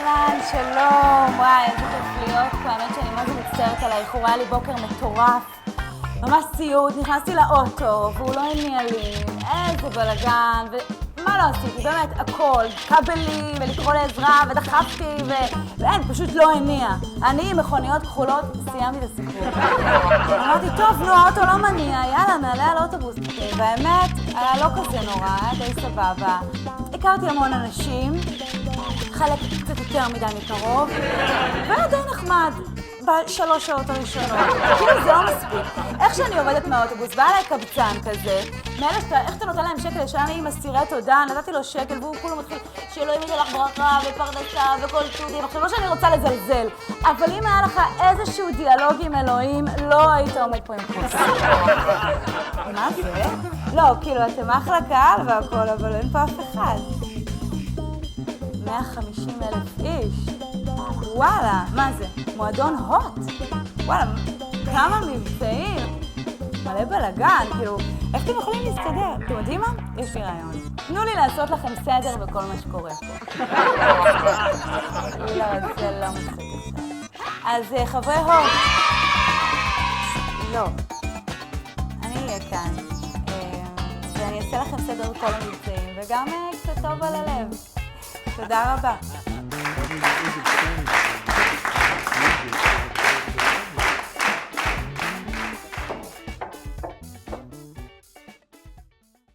אהלן, שלום, וואי, איזה כיף להיות פה, האמת שאני מה זה מצטערת על האיחור, היה לי בוקר מטורף, ממש ציוד, נכנסתי לאוטו, והוא לא הניע לי, איזה בלגן, ומה לא עשיתי, באמת, הכל, כבלים, ולקרוא לעזרה, ודחפתי, ואין, פשוט לא הניע. אני עם מכוניות כחולות, סיימתי את הסיפור. אמרתי, טוב, נו, האוטו לא מניע, יאללה, נעלה על אוטובוס. והאמת, היה לא כזה נורא, היה די סבבה. הכרתי המון אנשים, חלק קצת יותר מדי מקרוב, והיה די נחמד בשלוש שעות הראשונות. כאילו זה לא מספיק. איך שאני עובדת מהאוטובוס, בא אליי קבצן כזה, מאלה שאתה, איך אתה נותן להם שקל, ישנה לי עם אסירי תודה, נתתי לו שקל, והוא כולו מתחיל שאלוהים ייתן לך ברכה ופרנסה וכל טודים. עכשיו לא שאני רוצה לזלזל, אבל אם היה לך איזשהו דיאלוג עם אלוהים, לא היית עומד פה עם כוס. מה זה? לא, כאילו, אתם אחלה קהל והכל, אבל אין פה אף אחד. 150,000 איש. וואלה, מה זה? מועדון הוט. וואלה, כמה מבצעים. מלא בלגן, כאילו, איך אתם יכולים להסתדר? אתם יודעים מה? יש לי רעיון. תנו לי לעשות לכם סדר בכל מה שקורה פה. לא, זה לא מצחיק. אז חברי הוט. לא. אני אהיה כאן. ואני אעשה לכם סדר בכל המבצעים, וגם קצת טוב על הלב. תודה רבה.